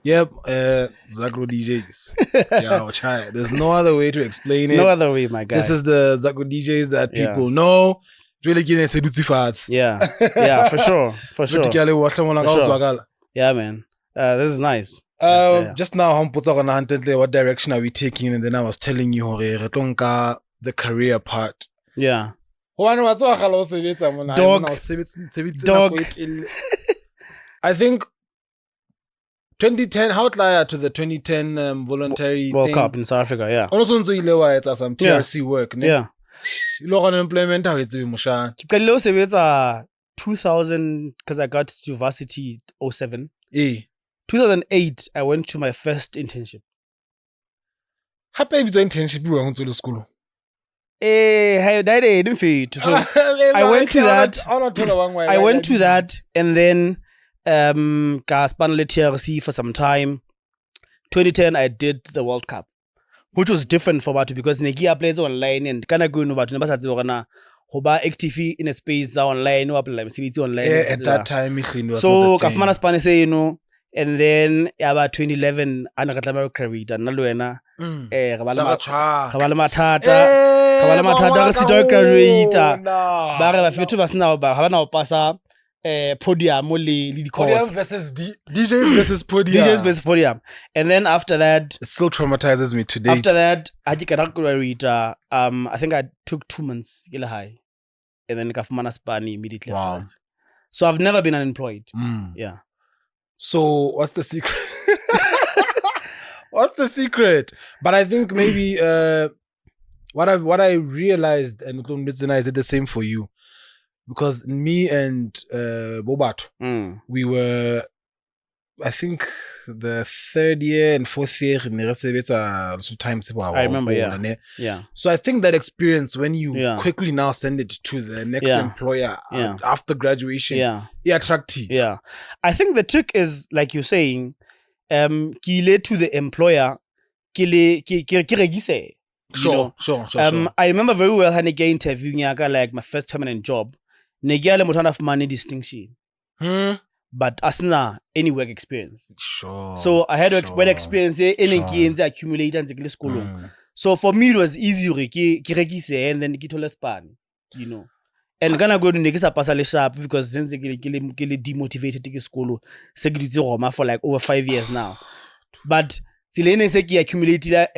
Yep, Zagro Deejays. Yeah, chai. There's no other way to explain it. No other way, my guy. This is the Zagro Deejays that people know. Really getting seduci fats. Yeah, for sure. Yeah, man. This is nice. Just now, what direction are we taking? And then I was telling you, the career part. Yeah. Dog. I think 2010 outlier to the 2010 voluntary World Cup in South Africa, yeah. Also, some TRC work. Yeah. Unemployment, how it's 2000, because I got to varsity 07. 2008, I went to my first internship. Happy with internship you went to school. So I went to that. I went to that, and then Gaspan let TRC for some time. 2010, I did the World Cup, which was different for Batu because Negia plays online and kind of going about Hoba active in a space online, no online, online. At that time, so Kafmana Spanish say, and then about 2011, I got a career and Naluena. Podium versus DJs versus Podium. And then after that, it still traumatizes me today. After that, I think I took 2 months high, and then Kafmana Spani immediately after that. So I've never been unemployed. Yeah. So what's the secret? What's the secret? But I think maybe what I realized, and I said the same for you, because me and Bobat, we were, I think, the 3rd year and 4th year in the times. I remember, yeah. So I think that experience, when you quickly now send it to the next employer after graduation, attractive. Yeah, I think the trick is, like you're saying, kile to the employer, Sure. I remember very well when I got interviewing like my first permanent job. Negale mutana of money distinction. But asna any work experience. Sure. So I had work experience in accumulate and school. So for me it was easy and then get span, And gonna go to Negisa Pasale sharp because since they demotivated to school security Roma for like over 5 years now. But Tilene Seki accumulated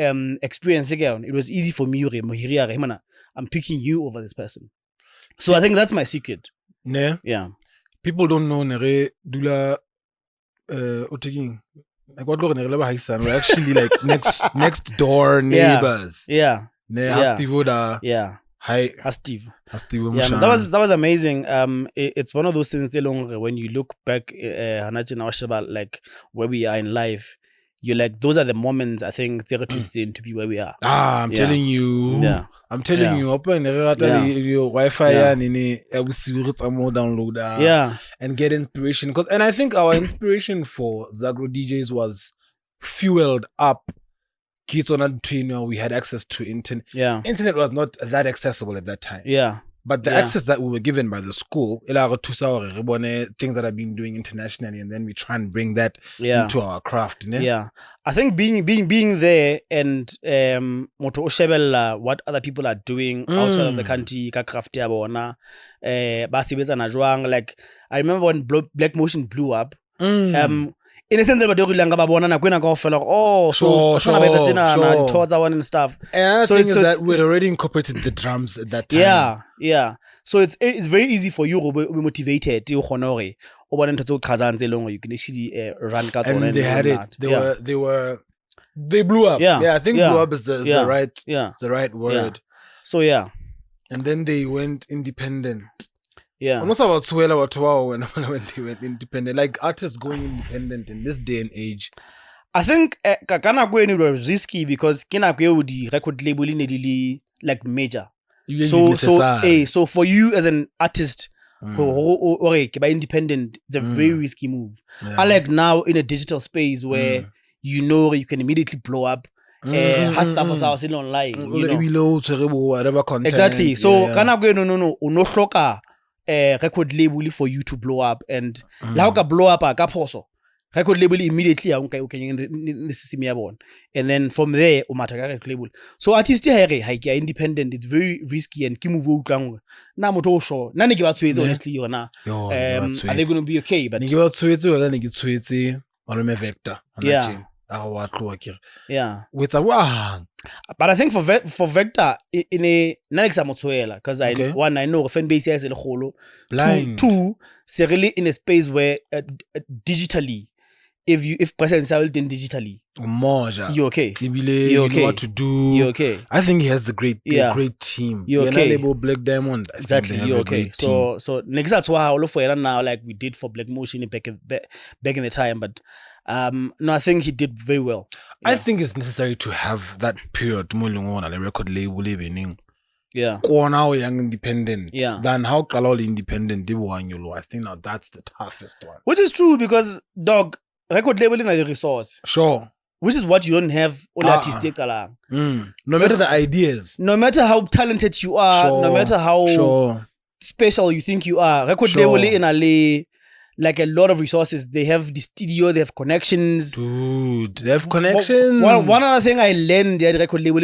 experience again. It was easy for me. I'm picking you over this person. So I think that's my secret. Yeah. People don't know Nere Dula we're actually like next door neighbors. Yeah. Hi, Steve. Yeah, that was amazing. It's one of those things when you look back like where we are in life, you're like, those are the moments I think to be where we are. I'm telling you. Yeah. I'm telling you, open your Wi-Fi and download and get inspiration. And I think our inspiration for Zagro DJs was fueled up. We had access to internet. Yeah. Internet was not that accessible at that time. Yeah. But the access that we were given by the school, things that I've been doing internationally, and then we try and bring that into our craft. Yeah. I think being there and what other people are doing outside of the country, like I remember when Black Motion blew up. In a sense, sure. Towards our and stuff. And the thing is that we'd already incorporated the drums at that time. Yeah. So it's very easy for you to be motivated. You can actually run. And they had it. They blew up. Yeah, I think blew up is the right word. Yeah. So yeah. And then they went independent. Yeah. Almost about 12 when they went independent. Like artists going independent in this day and age. I think it was risky because the record label like major. So for you as an artist or independent, it's a very risky move. Unlike now in a digital space where you can immediately blow up. Still online. Whatever content. Exactly. So record label for you to blow up, and blow up record label immediately okay in the system yabona, and then from there umatha record label. So artist here ke independent, it's very risky and ki move utlangwe na motho o sure nane ke ba tshwetse honestly yona are they going to be okay? But ne ke ba tshwetse wena ne ke tshwetse malome Vector yeah wa tloa ke yeah with a but I think for Vector in a next motswela because I know fan base is le kholo. Two c'est really in a space where digitally if presence out in digitally you're okay. You know what to do. You're okay. I think he has a great team. You're okay. Label Black Diamond. Exactly. You're okay. So next that's why all of now like we did for Black Motion back in the time, but no, I think he did very well. I think it's necessary to have that period on a record label living. Yeah. Now young independent. Yeah. Than how Kalol independent I think now that's the toughest one. Which is true because dog record labeling is a resource. Sure. Which is what you don't have all artistic along. No matter the ideas. No matter how talented you are, no matter how special you think you are, record labeling in a like a lot of resources. They have the studio, they have connections. Dude, they have connections. One other thing I learned at record label,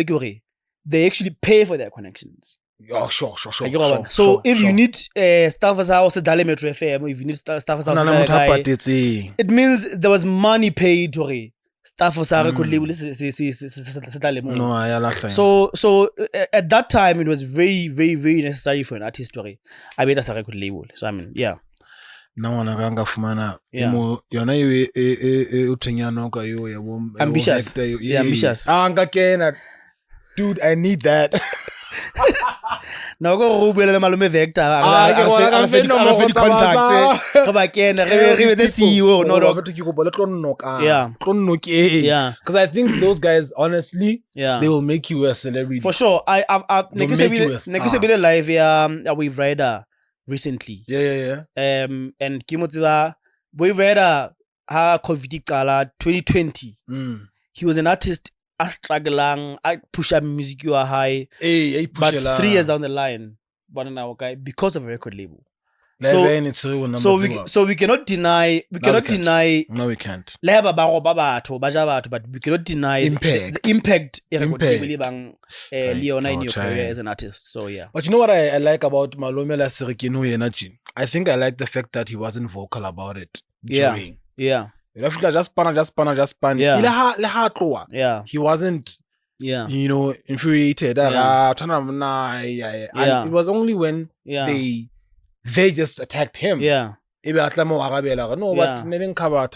they actually pay for their connections. Oh, sure. So if you need Staffers House, Dale Metro FM, if you need Staffers House, it means there was money paid to Staffers House record label. So at that time, it was very, very, very necessary for an artist story. I made as a record label. So I mean, yeah. Now wanakanga fumana yona iwe uthenyano kwa yo yabo ambitious angakena dude I need that now go rubele malume Vector I fit contact ba kena re the CEO no no ke go bola tlo because I think those guys honestly they will make you a celebrity for sure. I nekisebile live Wave Rider recently. And Kimotiba Wave Rider ha COVID kala 2020. He was an artist struggling, I push up music you are high. But 3 years down the line, because of a record label. So we cannot deny no we can't. But we cannot deny the impact Leona in your career as an artist. So yeah. But you know what I like about Malomela Serikino Energy? I think I like the fact that he wasn't vocal about it. Yeah. Just pan. Yeah. He wasn't infuriated. And it was only when they just attacked him. Yeah. But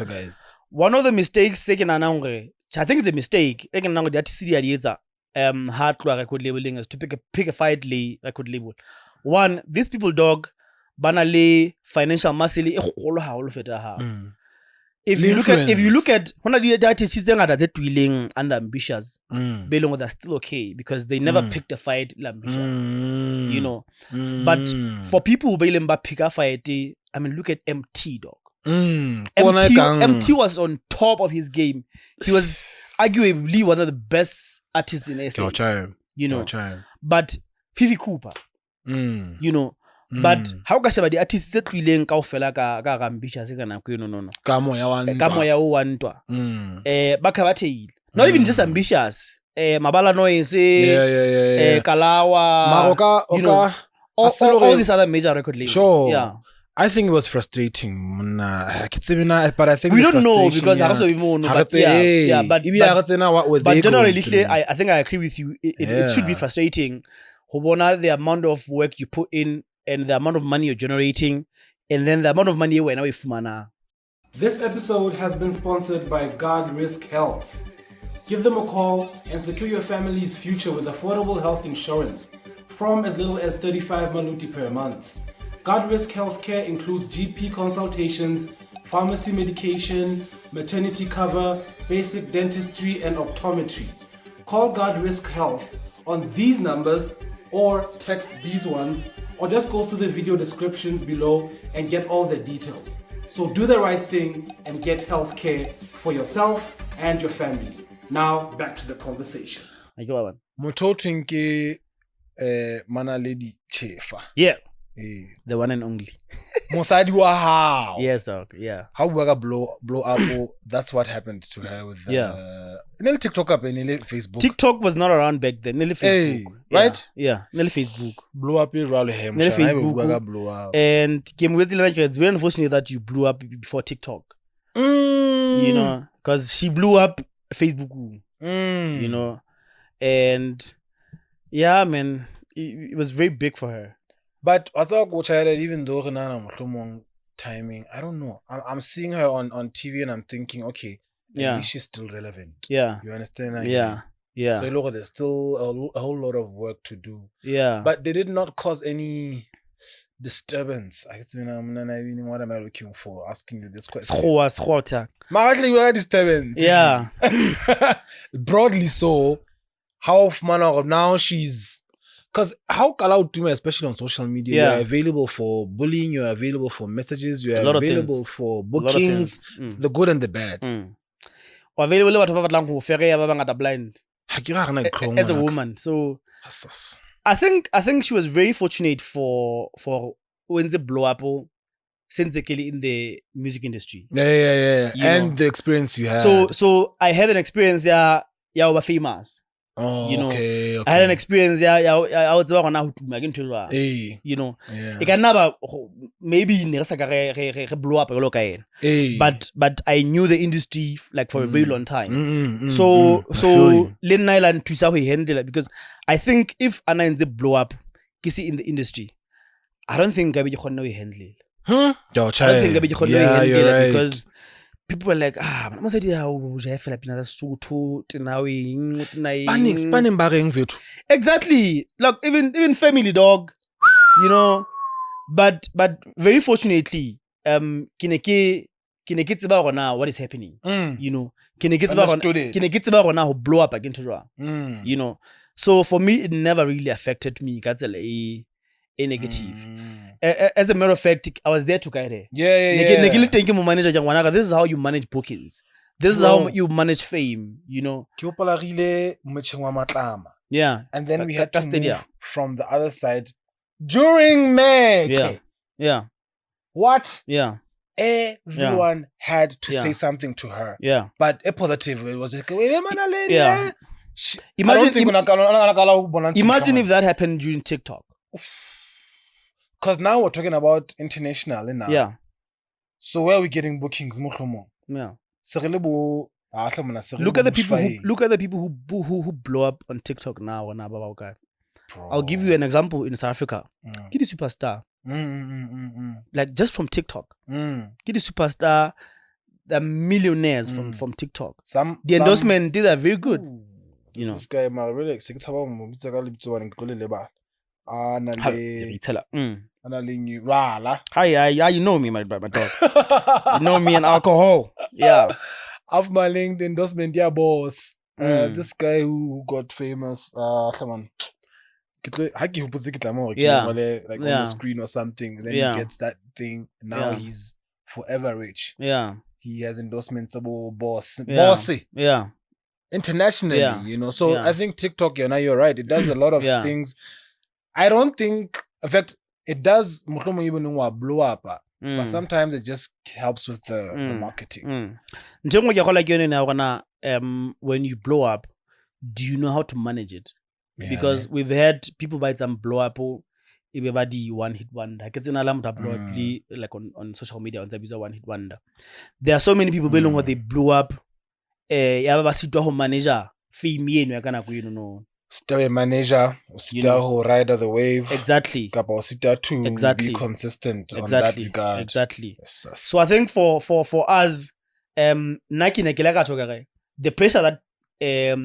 guys. One of the mistakes taken I think it's a mistake. Hard record labeling is to pick a fight record label. One, these people dog banale financial muscle If you look at one of the artists that willing and ambitious, belong they're still okay because they never picked a fight ambitious, you know. But for people who pick a fight, I mean, look at MT dog. MT was on top of his game. He was arguably one of the best artists in SA. You know, but Fifi Cooper, you know. But how can somebody artists that willing ka ofela ka ambitious kana no ka moya wa ntwa bakabatheile not even just ambitious mabala noise Kalawa Maroka you know, all these other major record labels. Sure. Yeah. I think it was frustrating. But I think we don't know because I also more but generally I think I agree with you. It should be frustrating. The amount of work you put in and the amount of money you're generating, and then the amount of money you're away from mana. This episode has been sponsored by God Risk Health. Give them a call and secure your family's future with affordable health insurance from as little as 35 maluti per month. God Risk Healthcare includes GP consultations, pharmacy medication, maternity cover, basic dentistry, and optometry. Call God Risk Health on these numbers or text these ones, or just go through the video descriptions below and get all the details. So do the right thing and get health care for yourself and your family. Now back to the conversations. Mototinke mana lady chefa. Yeah. The one and only. Mosadi wa hao. Yes, dog. Yeah. How we got blow up? Oh, that's what happened to her with nearly TikTok up and nearly Facebook. TikTok was not around back then. Nearly Facebook. Right? Yeah. Nearly Facebook. Blow up is really him. Nearly Facebook. Blow up. And it's very unfortunate that you blew up before TikTok. You know, because she blew up Facebook. You know, and yeah, man, it was very big for her. But what's up, even though timing, I don't know. I'm seeing her on TV and I'm thinking, okay, at least she's still relevant. Yeah. You understand? Yeah. Yeah. So look, there's still a whole lot of work to do. Yeah. But they did not cause any disturbance. What am I looking for? Asking you this question. Disturbance. Yeah. Broadly so, how now she's because how allowed to me, especially on social media, you're available for bullying, you're available for messages, you're available for bookings, the good and the bad. Available blind as a woman. So I think she was very fortunate for when the blow up since in the music industry. Yeah. And the experience you had. So I had an experience over famous. Oh, you know, okay. I had an experience. I was on how to make it. You know, it can never maybe blow up. But I knew the industry like for a very long time. So Len Island to how he handle it because I think if Anna in the blow up, kissy in the industry, I don't think I will handle it. I don't think I will handle it because. People were like, mama said exactly. Like even family dog, you know. But very fortunately, what is happening. You know. Who blow up against her. You know. So for me, it never really affected me. A negative. As a matter of fact, I was there to guide her. Yeah. This is how you manage bookings. This is how you manage fame, you know. Yeah. And then we had to move from the other side during match. Yeah. What? Yeah. Everyone had to say something to her. Yeah. But a positive, it was like, yeah. Imagine if that happened during TikTok. Because now we're talking about international now. Yeah. So where are we getting bookings? Yeah. Look at the people who blow up on TikTok now. I'll give you an example in South Africa. Kid is superstar. Like just from TikTok. Kid is superstar. The millionaires from TikTok. The endorsement did that very good. You know. This guy really Hi, you know me, my dog. You know me and alcohol. Yeah. Of my linked endorsement, boss. This guy who got famous, on the screen or something. Then he gets that thing. Now he's forever rich. Yeah. He has endorsements about bossy. Yeah. Internationally, you know. So I think TikTok, now you're right. It does a lot of things. I don't think, in fact, it does even blow up, but sometimes it just helps with the marketing. When you blow up, do you know how to manage it? Because we've had people buy some blow up, everybody one hit wonder. I can alarm to blow up like on social media on Zabiza one hit wonder. There are so many people belong what they blew up. Manager, female, Still a manager, still rider the wave. Exactly. To be consistent on that regard. Exactly. So I think for us, the pressure that it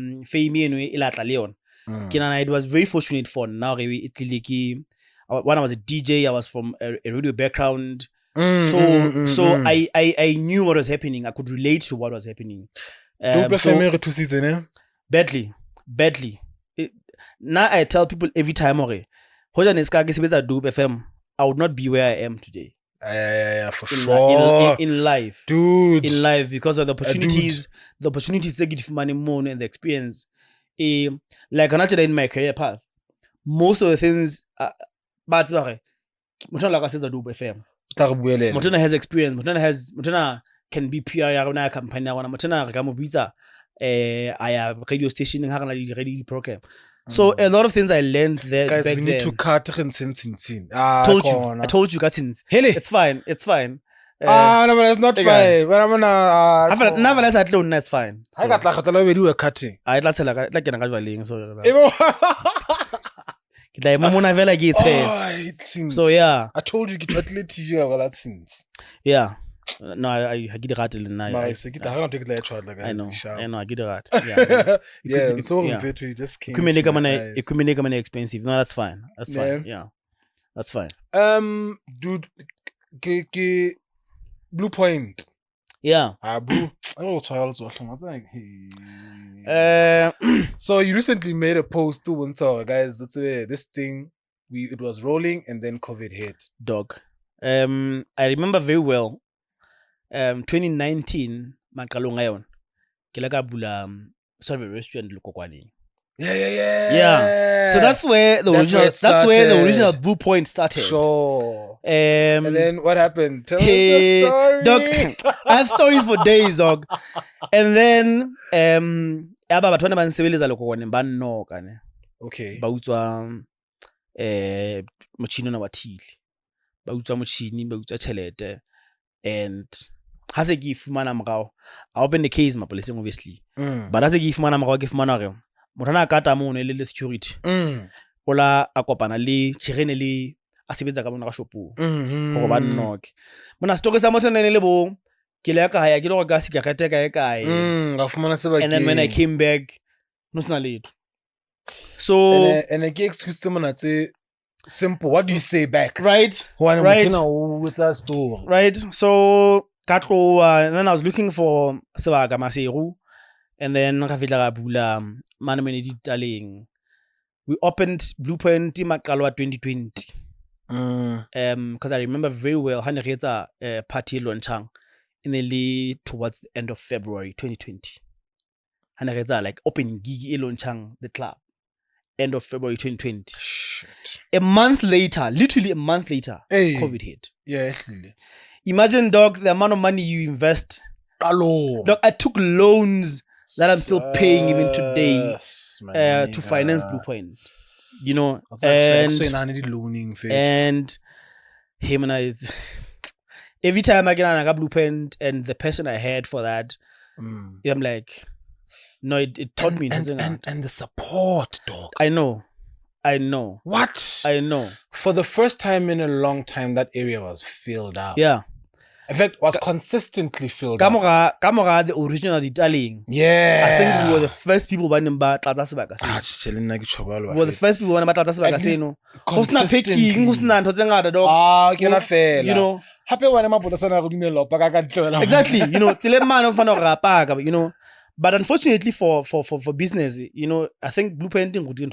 was very fortunate for now. When I was a DJ, I was from a radio background. So I knew what was happening. I could relate to what was happening. Badly. Now I tell people every time, I would not be where I am today. Yeah, for sure. In life, dude. In life, because of the opportunities they give money more and the experience. Like another in my career path, most of the things, Motona like says do FM. Tabuele. Motona has experience. Motona can be PR ya rona campaign ya rona. Motona re ka mo bitsa aya radio station ha kana di radio program. So a lot of things I learned there. Guys, back we need then. to cut sin. I told you, Gatins. Hele. It's fine. No, but it's not fine. But I'm gonna. Nevertheless, I don't. That's fine. I got like we do a cutting. I like an casual so. So yeah. I told you get at TV over that since. Yeah. No, I get it right now. I know, I get it right. Yeah. So we just came. Equipment expensive. No, that's fine. Yeah. That's fine. Dude, BluePiont. Yeah. Blue. So you recently made a post to Winter, guys. This thing, it was rolling and then COVID hit. Dog. I remember very well. 2019, Makalong ngayon. Kilaka bula serve restaurant Lukokwani. Yeah. So that's where the original BluePiont started. Sure. And then what happened? Tell us the story. Dog, I have stories for days, dog. And then aba batho ba nsebeleza Lukokwani ba nno kana. Okay. Ba utswa mochino na wathile. Ba utswa mochini, ba utswa chelete, and has a gift fumana morao. I open the case mapoliseng obviously. But has a gift fumana morao ke fumana re motana kata mo ne le security. Ola a kopana le tshirene le a sebetsa ka bona ga shopo. Go ba nnoke. Mona story sa motho ne le bo ke le ka haya ke le go ka sigarete ka kae. Ga fumana sebakeng. And then when I came back no sna letho. So and I get excuse someone say simple. What do you say back? Right. With that store. Right. So Katro, and then I was looking for Maseru, and then Bula Manameni. We opened BluePiont Makalwa 2020. Because I remember very well Hanreta party launchang in the lead towards the end of February 2020. Hanreta like opening gigi launchang the club end of February 2020. Shit. A month later, literally a month later, COVID hit. Yeah, actually. Imagine, dog, the amount of money you invest. Hello. Dog, I took loans that I'm still paying even today to finance BluePiont. You know, and him and I is every time I get on a BluePiont and the person I had for that, I'm like, no, it taught me. And the support, dog. I know. What? I know. For the first time in a long time, that area was filled up. Yeah. In fact, was consistently filled up. Kamora, the original Italian. Yeah. I think we were the first people who were Tlaza Sebaka. We were the first people who were Tlaza Sebaka. You know. Exactly. You know, you know. But unfortunately for business, you know, I think BluePiont would in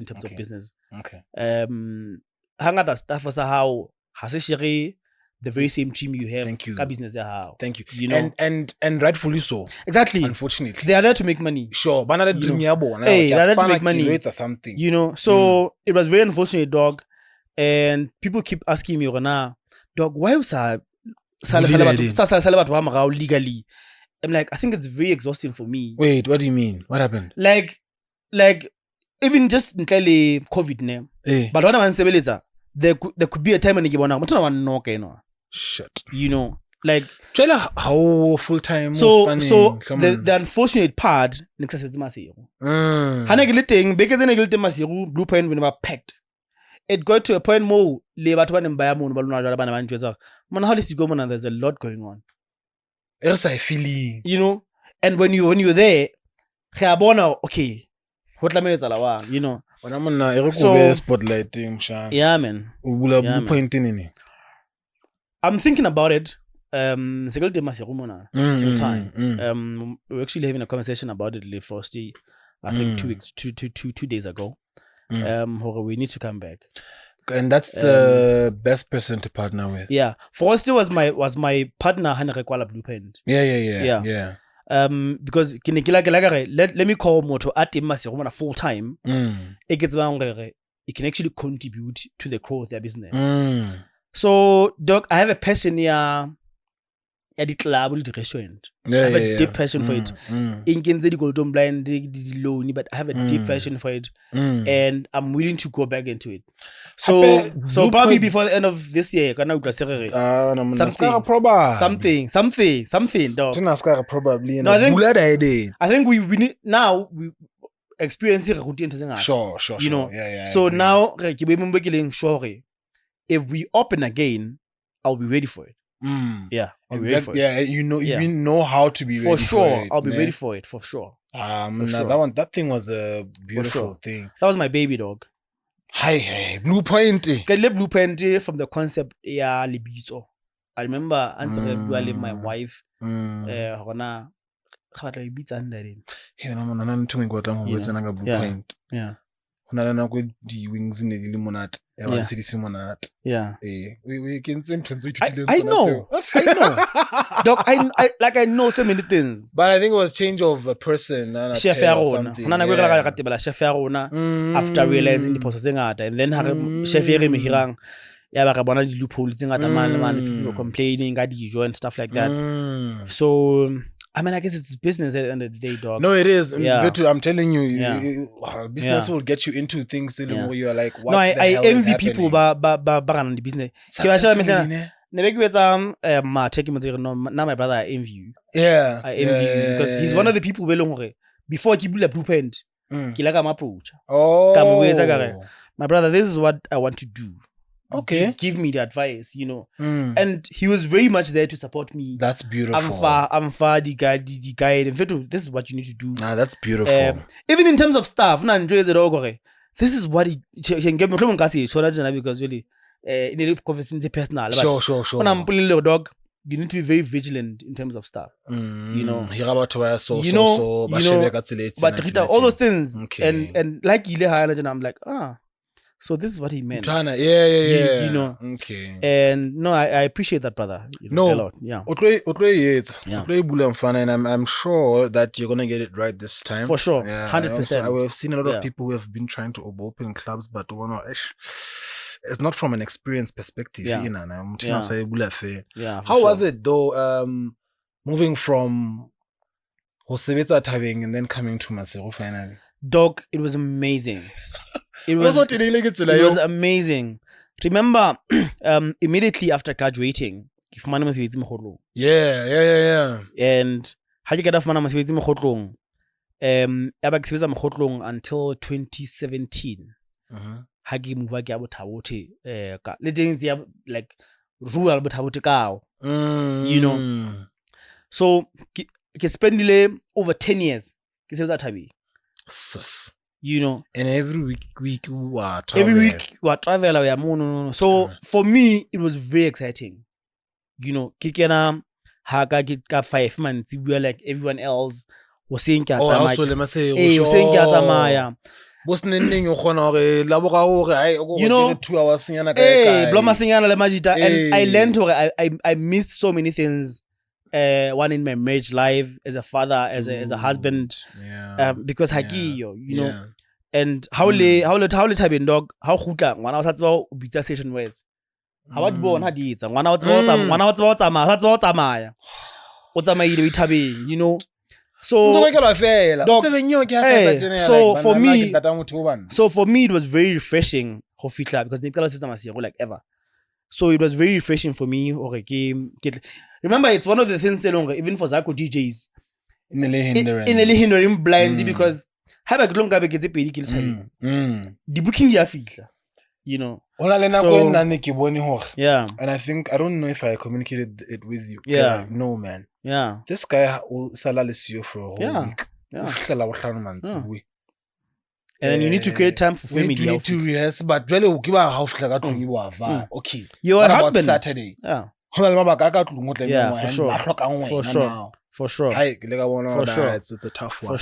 terms of business. Okay. Hangata stuff as how Haseshiri, the very same team you have. Thank you. Business how. Thank you. You know, and rightfully so. Exactly. Unfortunately, they are there to make money. Sure, but not they are there to make money. Or something. You know, so it was very unfortunate, dog. And people keep asking me, dog, why was legally? I'm like, I think it's very exhausting for me. Wait, what do you mean? What happened? Like even just entirely COVID name. But what I'm saying is that there could be a time when you want shit. You know, like how full time. So the unfortunate part next is Maseru. BluePiont we never packed. It got to a point more man, how does it go, man? There's a lot going on. You know, and when you're there, okay, what you know. So, spotlighting, yeah, man. I'm thinking about it. Full time. We're actually having a conversation about it with Frosty, I think 2 days ago. We need to come back. And that's the best person to partner with. Yeah. Frosty was my partner Hanrekwala BluePiont. Yeah. Because let me call Moto at Maseru full time. It gets it can actually contribute to the growth of their business. So, Doc, I have a passion here at the club, the restaurant. I have a deep passion for it. In Kingsway, Golden Blind, loan, but I have a deep passion for it, and I'm willing to go back into it. So probably before the end of this year, something, Doc. Probably. No, I think we need now. We experiencing routine. Sure. You know. Yeah. So now, if we open again, I'll be ready for it. Yeah, I'll be ready for it. Yeah, you know how to be ready for sure. For it, I'll be ready for it for sure. That thing was a beautiful thing. That was my baby, dog. Hey, BluePiont. BluePiont from the concept. Yeah, libito. I remember answering my wife. Yeah. Hunana go di wings in the limonat. Yeah. We can send I know. Doc, I know so many things. But I think it was change of a person. Chef Arona. After realizing the process and then Chef Hirang. Yeah, but I loopholes people were complaining, and stuff like that. So I mean, I guess it's business at the end of the day, dog. No, it is. Yeah. I'm telling you, business will get you into things where you're like, what the hell I envy is people happening? the business. Now my brother, I envy you. Yeah. I envy you because he's one of the people before he built a BluePiont. Oh. My brother, this is what I want to do. Okay. Give me the advice, you know. And he was very much there to support me. That's beautiful. I'm far the guide. This is what you need to do. That's beautiful. Even in terms of stuff, this is what he can get me because really in a conversation personal. Sure. When I'm pulling little dog, you need to be very vigilant in terms of stuff. You know. But all those things. Okay. And like I'm like, so this is what he meant. Yeah. You know. Okay. And no, I appreciate that, brother. A lot. Yeah. And I'm sure that you're gonna get it right this time. For sure. Yeah, 100%. I've seen a lot of people who have been trying to open clubs, but it's not from an experience perspective. Yeah. How was it though? Moving from Hosebetsa Tabing and then coming to Maseru finally? Dog, it was amazing. It was amazing. Remember, immediately after graduating, yeah. And how you get off until 2017. Hagi move like rural you know. So spend over 10 years. You know, and every week we are travel. So for me, it was very exciting. You know, kikena haga 5 months. We were like everyone else was saying you know, 2 hours. And I learned I missed so many things. One in my marriage life, as a father, as a husband, because you know, and how le dog, how khutla ngwana o sa tswa o bitsa session words, ha ba di bona ha di etsa ngwana o tswa tsamaya o tsamaile o ithabeng, you know. So for me it was very refreshing ho fitla because ne qala setsa Maseru like ever. So it was very refreshing for me. Remember, it's one of the things even for Zagro DJs in the hindering blind because the booking you know. Yeah. And I don't know if I communicated it with you. Yeah. No, man. Yeah. This guy will Salalisio for a whole week. Yeah. And then you need to create time for family. You need to rehearse, but really we'll give our house like okay. You're a husband. Saturday. Yeah. For sure. It's a tough one.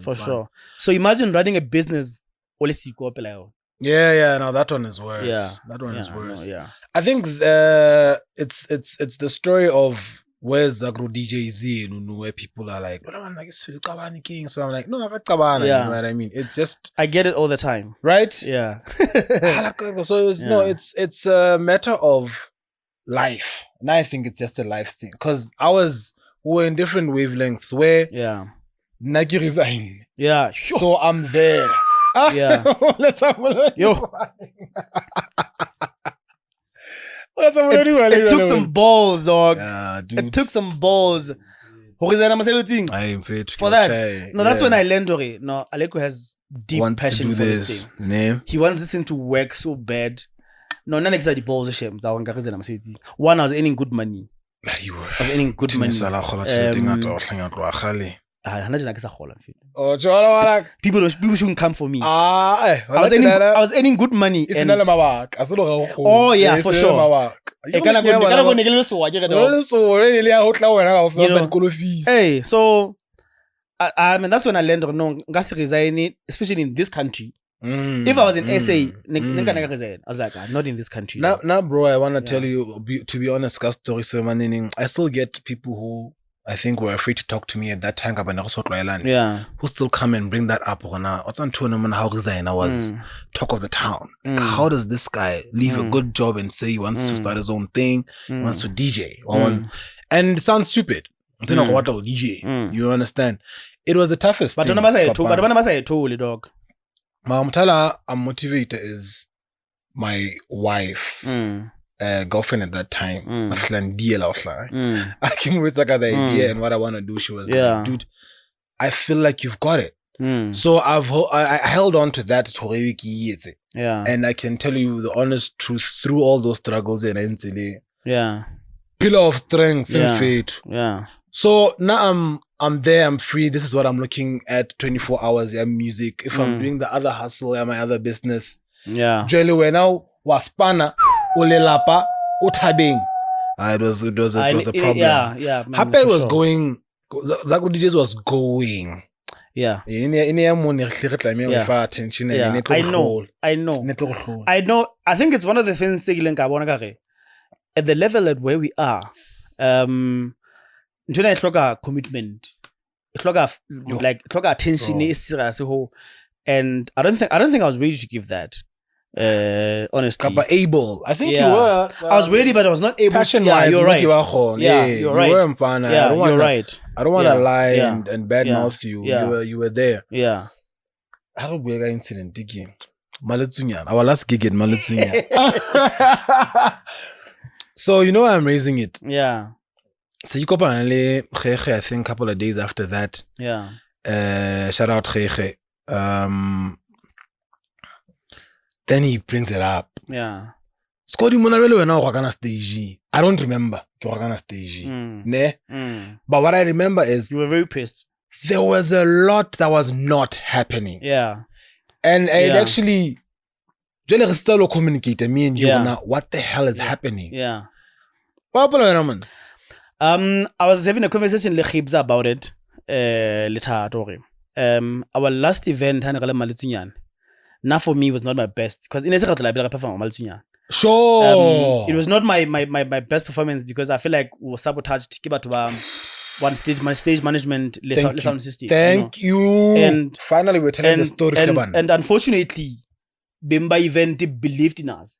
For sure. So imagine running a business. Yeah. No, that one is worse. Yeah. That one is worse. No, yeah. I think it's the story of where's Zagro Deejays, where people are like, so I'm like, no, I'm not you know what I mean? It's just, I get it all the time. right? Yeah. So it's a matter of life. And I think it's just a life thing. Because we were in different wavelengths where Nagi resign. Yeah. Sure. So I'm there. Yeah. Let's have a look. Yo. It took some balls, dog. Yeah, dude. It took some balls. For that. No, that's when I learned okay. No, Allegro has deep passion for this thing. Name. He wants this thing to work so bad. No, none of the balls are shame. One, I was earning good money. I was earning good money. People shouldn't come for me. I was earning good money. Oh yeah, for sure. Hey, so I mean that's when I learned resign, especially in this country. If I was in SA, I was like, not in this country. Now, bro, I want to tell you, to be honest, I still get people who I think were afraid to talk to me at that time. Who still come and bring that up. What's on how resign? I was talk of the town. Like, how does this guy leave a good job and say he wants to start his own thing, he wants to DJ? And it sounds stupid. DJ. You understand? It was the toughest thing. But dog. My motivator is my wife, girlfriend at that time. I came with the idea and what I want to do. She was like, dude, I feel like you've got it. So I held on to that. And I can tell you the honest truth through all those struggles and pillar of strength and faith. So now I'm there, I'm free. This is what I'm looking at 24 hours. Music. If I'm doing the other hustle, my other business. Jolly when now was pana, ulelapa, utabing. It was a problem. Happy was going. Zagro DJs was going. I know. I think it's one of the things at the level at where we are. Commitment. Attention is serious. And I don't think I was ready to give that. Honestly. Able. I think you were. I was ready, but I was not able. Passion-wise, you're right. You're right. You were fun. You're right. I don't want to lie and badmouth you. You were there. Yeah. I hope we got incident digging. Maletsunyan. Our last gig at Maletsunyan. So you know I'm raising it. Yeah. So you go I think a couple of days after that. Yeah. Shout out Kheche. Then he brings it up. Yeah. Scotty Monarello and now stage. I don't remember stage. But what I remember is you were very pissed. There was a lot that was not happening. Yeah. And it actually Jelly communicated me and you now what the hell is happening? Yeah. I was having a conversation with Khibza about it. Our last event, now for me was not my best because in a perform. Sure. It was not my best performance because I feel like we were sabotaged. One stage management sound system. Thank you. And finally we're telling the story. And unfortunately, Bimba event believed in us.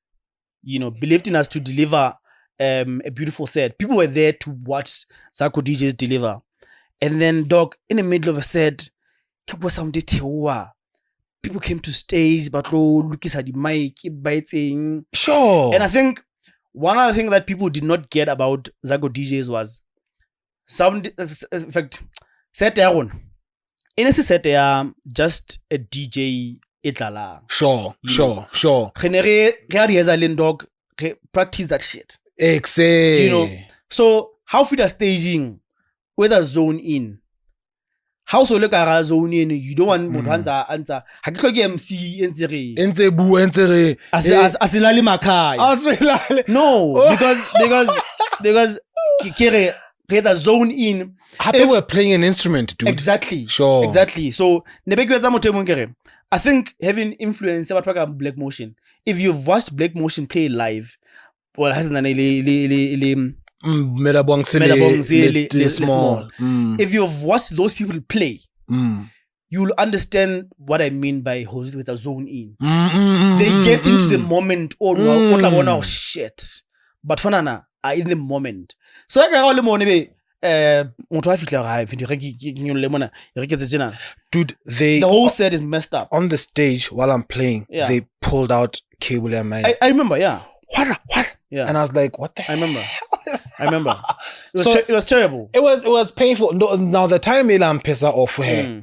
Believed in us to deliver a beautiful set. People were there to watch Zagro DJs deliver. And then, dog, in the middle of a set, people came to stage, but look at the mic, biting. Sure. And I think one other thing that people did not get about Zagro DJs was sound. In fact, set there on. In a set there, just a DJ itlala. Sure. Dog, practice that shit. Exactly. So how fit a staging, whether zone in. How so look at zone in, you don't want answer. MC Asilali Makai. No, because Kere a zone in. Happy we're playing an instrument, dude. Exactly. Sure. Exactly. So I think having influence about Black Motion. If you've watched Black Motion play live, well, hasn't Melabongzile, small. If you've watched those people play, you'll understand what I mean by host with a zone in. They get into the moment. Oh shit! But Honana are in the moment. So I got all the money. Dude, the whole set is messed up. On the stage while I'm playing, they pulled out cable and mic. I remember, What? Yeah. And I was like, what the hell? I remember. It was terrible. It was painful. Now the time I'm pissed off for her.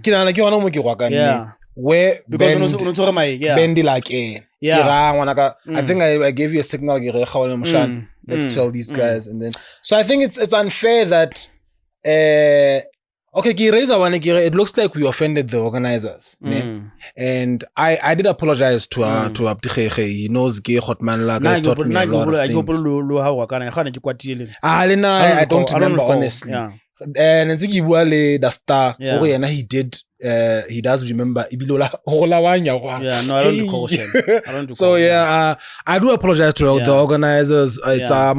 Yeah. Where because Bendy like I think I gave you a signal. Let's tell these guys, and then so I think it's unfair that it looks like we offended the organizers. And I did apologize to Abdiche. He knows gay hotman lag has taught me a lot of things. I don't remember honestly. And the star he did he does remember I don't do caution. So I do apologize to the organizers. It's a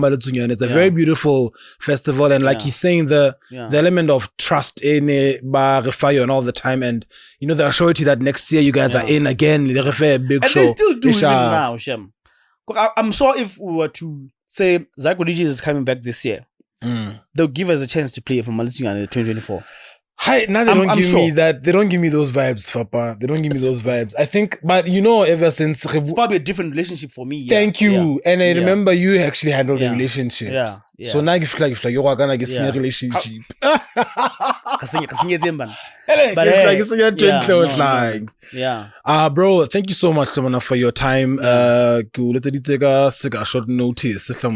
very beautiful festival, and like he's saying, the element of trust in Refayo and all the time, and the assurity that next year you guys are in again, big and show. They still do it now, Shem. I'm sure if we were to say Zagro Deejays is coming back this year, they'll give us a chance to play for Maseru in 2024. Hi, now they don't give me that. They don't give me those vibes, Papa. They don't give me those vibes. I think, but ever since it's probably a different relationship for me. Thank you. And I remember you actually handled the relationships. Yeah. So now you feel like you're gonna get a relationship. But bro, thank you so much, Samana, for your time. Let's take a short notice. No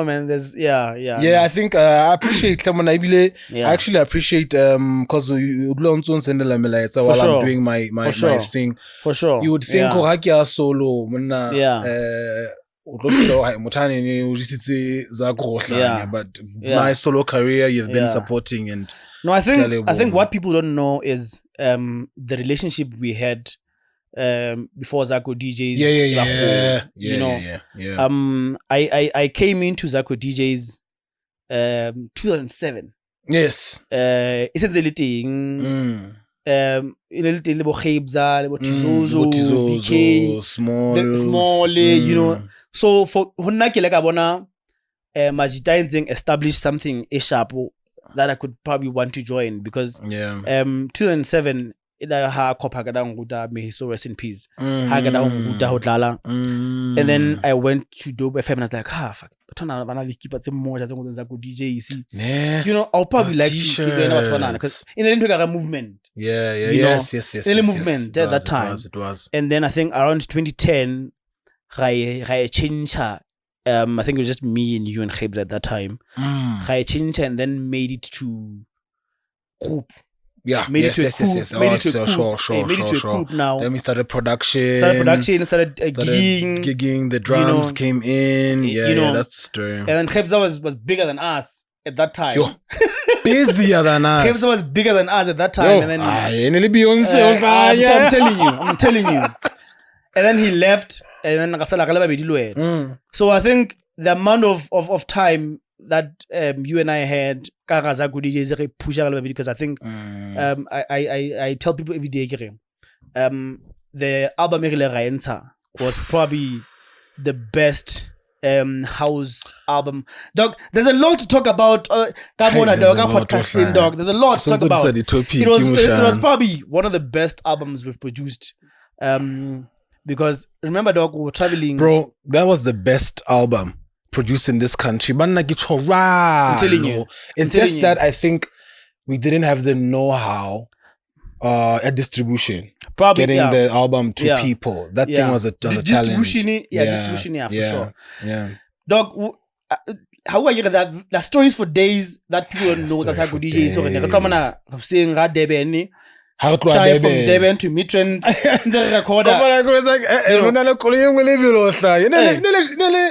man, there's I think I appreciate someone. I actually appreciate because you don't send while I'm doing my thing. For sure. You would think solo but my solo career you've been supporting. And no, I think what people don't know is the relationship we had before Zagro Deejays. I came into Zagro Deejays 2007. Yes. Essentially Tizozo, small, so for Honaki like Abona Majita established something sharp that I could probably want to join, because 2007 may he so rest in peace. And then I went to Dope FM and I was like, fuck. I'll probably like to join because in the a movement. Yes. In the movement at that time. It was. And then I think around 2010, I changed her. I think it was just me and you and Khabs at that time. I changed her and then made it to group. Yeah, made it to a group now. Then we started production. Started gigging. The drums came in. That's the story. And then Khabs was bigger than us at that time. Busier than us. Khabs was bigger than us at that time. And then I'm telling you. And then he left. And then so I think the amount of time that you and I had because I think I tell people every day the album was probably the best house album. Dog, there's a lot to talk about. Podcasting, dog. There's a lot to talk about. It was probably one of the best albums we've produced. Because remember, dog, we were traveling. Bro, that was the best album produced in this country. I'm telling you. It's just that I think we didn't have the know-how at distribution. Probably getting the album to people. That thing was a challenge. Distribution, for sure. Yeah. Dog, how are you that? The stories for days that people don't know that's Zagro Deejays. So saying Drive from Durban to Midrand. Nze recorder. It's like nona koloi engwe le bilo hla.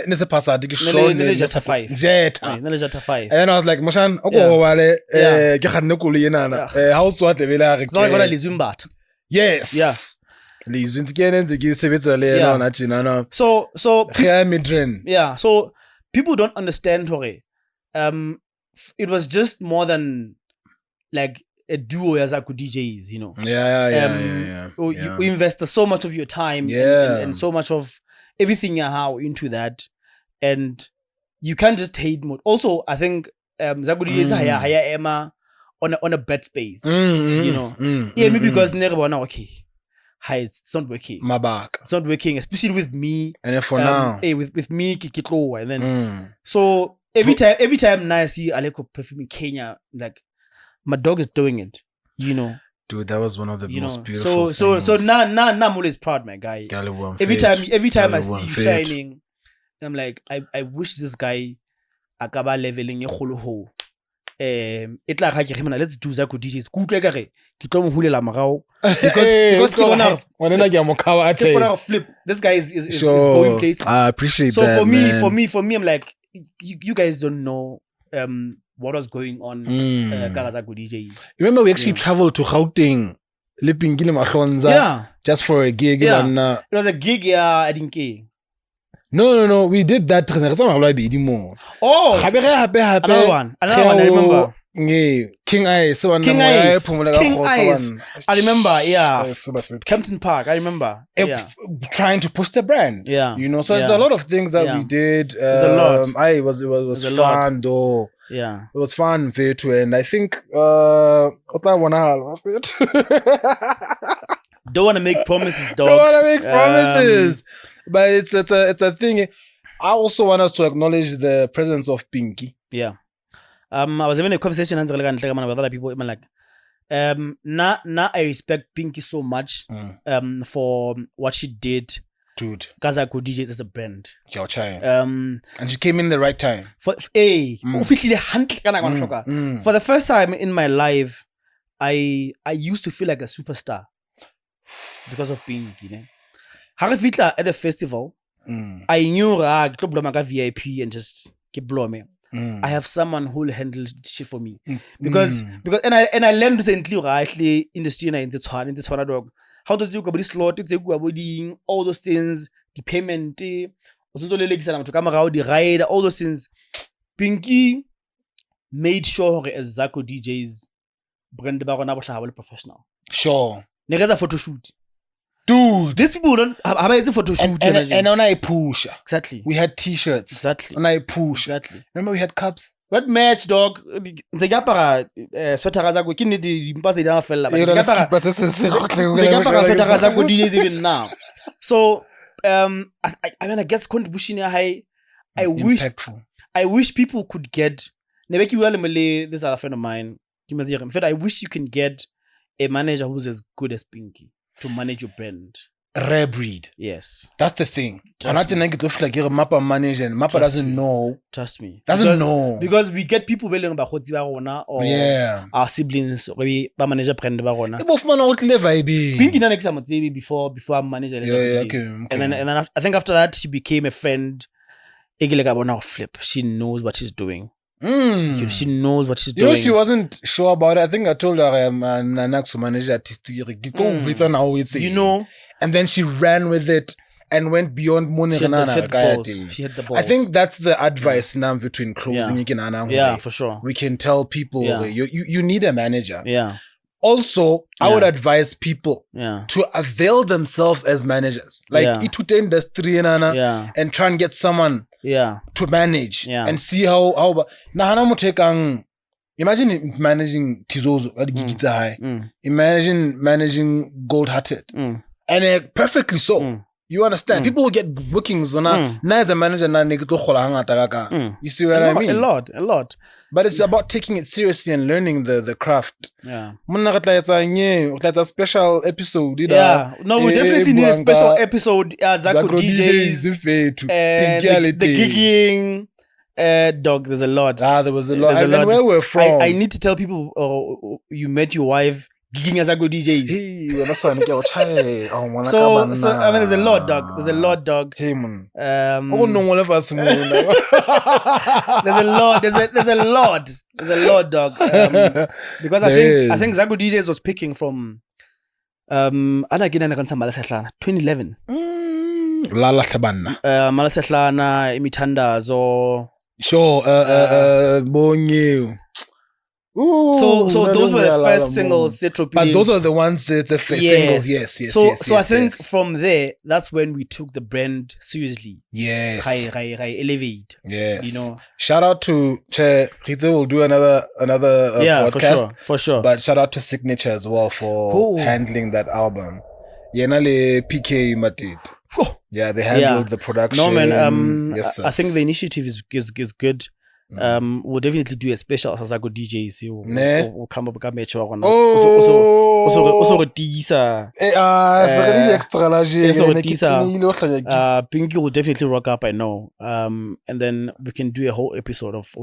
Ne se Passat ke shone. Ne Jetta 5. Jetta. Ne Jetta 5. And then I was like, Moshan, o go bale ke khanne koloi ena. Ha o tswa tebele ha re. So I got a Lizumbat. Yes. Yeah. Lizwi ntse ntse ke sebetsa le yena ona tjena na. So Ge Midrand. Yeah, so people don't understand hore it was just more than like a duo as Zagro DJs, you know. We invested so much of your time and so much of everything how into that, and you can't just hate mode. Also, I think Zagro DJs higher Emma on a bad space, you know. Maybe because okay, it's not working. My back. It's not working, especially with me. And then for now, with me, Kikitlo, and then so every time I see Aleko performing Kenya, like my dog is doing it, you know. Dude, that was one of the most beautiful things. So now I'm always proud, my guy. Every time I see you shining, I'm like, I wish this guy akaba leveling ho. It like let's do Zagro DJs. Because flip. This guy is going places. I appreciate that. So for me, I'm like, you guys don't know what was going on Zagro DJs. Remember we actually traveled to Gauteng, just for a gig. Yeah. It was a gig, I didn't care. No, we did that. Oh, another one, I remember. King Ice. King Ice. I remember, yeah. Kempton Park, I remember. Trying to push the brand. Yeah. You know, so there's a lot of things that we did. There's a lot. It was fun though. Yeah. It was fun, too. And I think don't want to make promises, dog. Don't want to make promises. But it's a thing. I also want us to acknowledge the presence of Pinky. Yeah. I was having a conversation with other people. I'm like, now I respect Pinky so much for what she did. Dude. Zagro DJs as a brand. And she came in the right time. For the first time in my life, I used to feel like a superstar because of Pinky. You know? At the festival, I knew VIP and just keep blowing. I have someone who will handle shit for me because I learned recently actually industry in the dog how to do the slot, all those things, the payment, the ride, all those things. Pinky made sure as Zagro DJs brand professional. Sure. Negative photo shoot. Dude, these people don't have a photo shoot. And on I push. Exactly. We had t-shirts. Exactly. On I push. Exactly. Remember we had cups. What match, dog? The gapara Sotarazago kini di mpase da fella. The gapara Sotarazago DJs even now. So I mean I guess contribution high. I wish people could get Nebeki Walemele, this other friend of mine. In fact, I wish you can get a manager who's as good as Pinky to manage your brand. Rare breed. Yes. That's the thing. Mappa manager and Mappa doesn't know. Trust me. Doesn't know. Because we get people willing about or our siblings or we manager brand barona. Pinky na before I'm manager. Okay. And then I think after that she became a friend. Flip. She knows what she's doing. She knows what she's doing. You know, she wasn't sure about it. I think I told her I'm an actual manager artistic. You know, and then she ran with it and went beyond money. She had the balls. I think that's the advice now between closing. Yeah, for sure. We can tell people you need a manager. Yeah. Also, I would advise people to avail themselves as managers. Like itute industry and try and get someone to manage and see how imagine managing Tizozo at Gigita High. Imagine managing Gold Hearted. And perfectly so. You understand? People will get bookings on as a manager. You see what I mean? A lot. But it's about taking it seriously and learning the craft. Yeah. A special episode. Yeah. No, we definitely need a special episode. Zagro DJs. The gigging. Dog, there's a lot. There was a lot. And where we're from. I need to tell people, you met your wife gigging as Zagro Deejays. Hey, when I saw Nicky, So I mean, there's a lot, dog. There's a lot, dog. Hey man. There's no one ever asked me. a lot. There's a lot, dog. Because I think Zagro Deejays was picking from 2011. Lala Hlabana. Malasehlana, Imithandazo. Sure, Bonyu. So those were the first singles. But those were the ones the first singles. Yes. So I think from there, that's when we took the brand seriously. Yes. High elevate. Yes. You know. Shout out to Kingsway will do another podcast. For sure. But shout out to Signature as well for handling that album. Yenale PK Matit. Yeah, they handled the production. No man, yes, I think the initiative is good. We'll definitely do a special Zagro DJs. We'll come up with a match. Also teaser. Pinky will definitely rock up, I know. And then we can do a whole episode of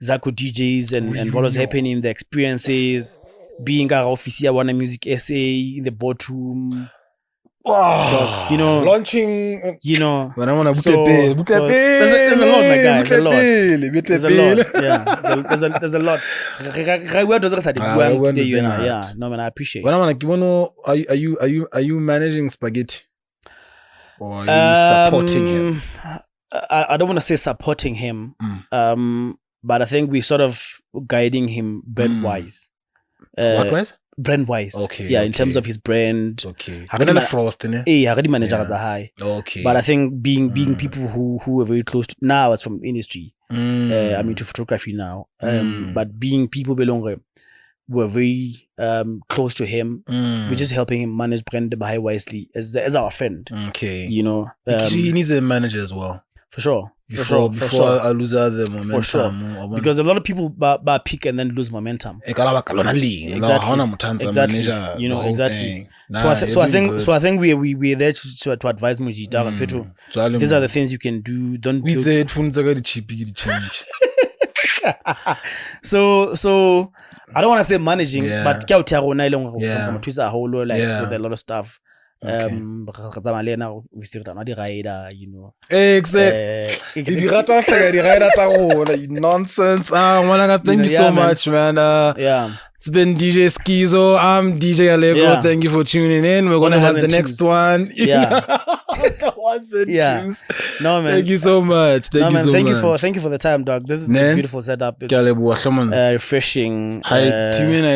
Zagro DJs and what was happening, the experiences, being our official one music essay in the boardroom. Wow. You know, launching. You know, when I want to there's a lot, my guy. There's a lot. Yeah, there's a lot. Yeah, no man, I appreciate. When I want to, are you managing Spaghetti, or are you supporting him? I don't want to say supporting him, but I think we're sort of guiding him brand wise. What wise? Brand wise, okay. Yeah, in terms of his brand. Okay. I got frost in it. Yeah, I manager at the high. Okay. But I think being people who are very close to now as from industry. I'm into photography now. But being people were very close to him. We're just helping him manage brand high wisely as our friend. Okay. You know, he needs a manager as well. For sure. Before I lose the momentum. For sure. Because a lot of people peak and then lose momentum. Exactly. You know, exactly. So I think we're there to advise Mujita and Fetu. These are the things you can do. Don't we say phones are going to change. So I don't want to say managing, but with a lot of stuff. We still don't know, you know. Exactly. Nonsense. Thank you so much, man. It's been DJ SKIZO. I'm DJ Allegro. Thank you for tuning in. We're gonna have the next one. Ones and twos. No man. Thank you so much. Thank you for the time, dog. This is a beautiful setup. It's refreshing. You know,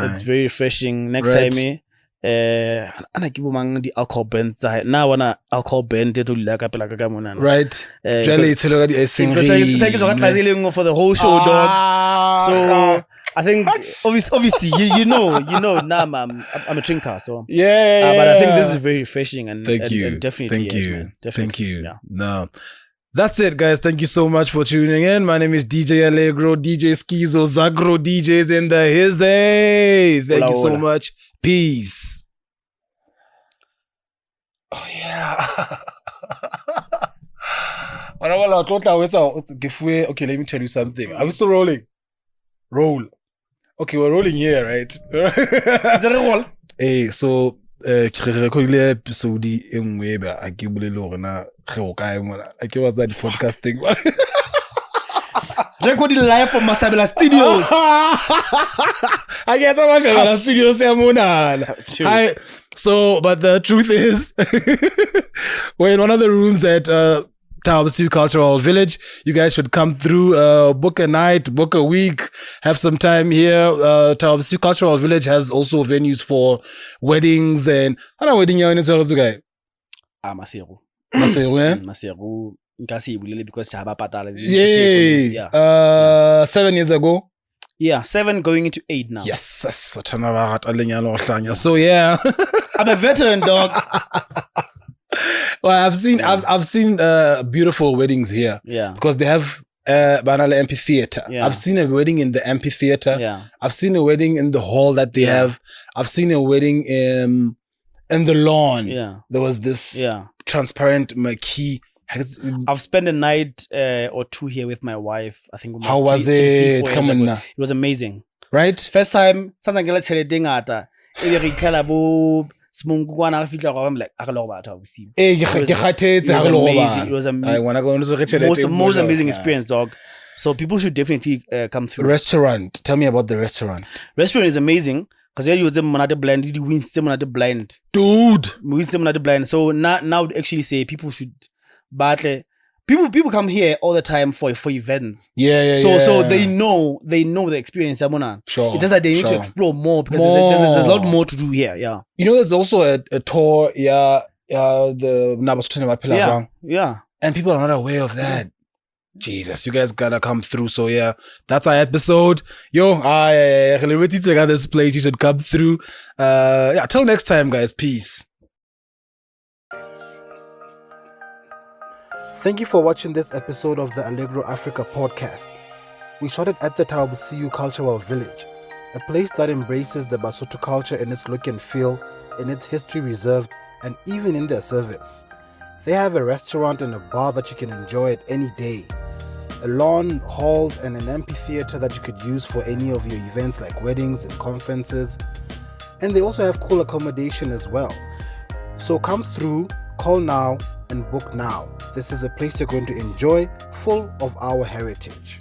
it's very refreshing. Next time, the alcohol bands now on alcohol band right. For the whole show, dog. So I think obviously you know now I'm a drinker, so but I think this is very refreshing and definitely thank you. Yeah. No, that's it, guys. Thank you so much for tuning in. My name is DJ Allegro, DJ SKIZO, Zagro DJs in the hizzy. Thank you so much. Peace. Oh yeah. Okay, let me tell you something. Are we still rolling? Roll. Okay, we're rolling here, right? Hey, so episode engwe ba a ke bolele hore na ge o kae mona a ke watsa di podcasting recording live from Masabela Studios. I guess I'm Masabela Studios mona. So but the truth is we're in one of the rooms at ThabaBosiu Cultural Village. You guys should come through, book a night, book a week, have some time here. ThabaBosiu Cultural Village has also venues for weddings and wedding in Maseru. Maseru. Because yeah. 7 years ago. Yeah, 7 going into 8 now. Yes. So yeah. I'm a veteran, dog. Well, I've seen beautiful weddings here. Yeah. Because they have Banala amphitheater. Yeah. I've seen a wedding in the amphitheater. Yeah. I've seen a wedding in the hall that they have. I've seen a wedding in the lawn. Yeah. There was this transparent marquee. I've spent a night or two here with my wife. I think. How was it? It was amazing. right? First time, something like chelete ngata. E re ikhala bo smongwana re fitla go I'm like a lo batho bosiu. It was amazing. Most amazing experience, dog. So people should definitely come through. Restaurant. Tell me about the restaurant. Restaurant is amazing because you use them another blind. You win them another blind. Dude. We them another blind. So now actually say people should battle. People come here all the time for events. Yeah. So they know the experience. Sure. It's just that they need to explore more because there's a lot more to do here. Yeah. You know, there's also a tour. Yeah. The Nabasutene. Yeah. And people are not aware of that. Jesus, you guys gotta come through. So yeah, that's our episode. Yo, this place, you should come through. Yeah, till next time, guys. Peace. Thank you for watching this episode of the Allegro Africa Podcast. We shot it at the ThabaBosiu Cultural Village, a place that embraces the Basotho culture in its look and feel, in its history reserve, and even in their service. They have a restaurant and a bar that you can enjoy at any day, a lawn, halls, and an amphitheater that you could use for any of your events like weddings and conferences. And they also have cool accommodation as well. So come through, call now, and book now. This is a place you're going to enjoy, full of our heritage.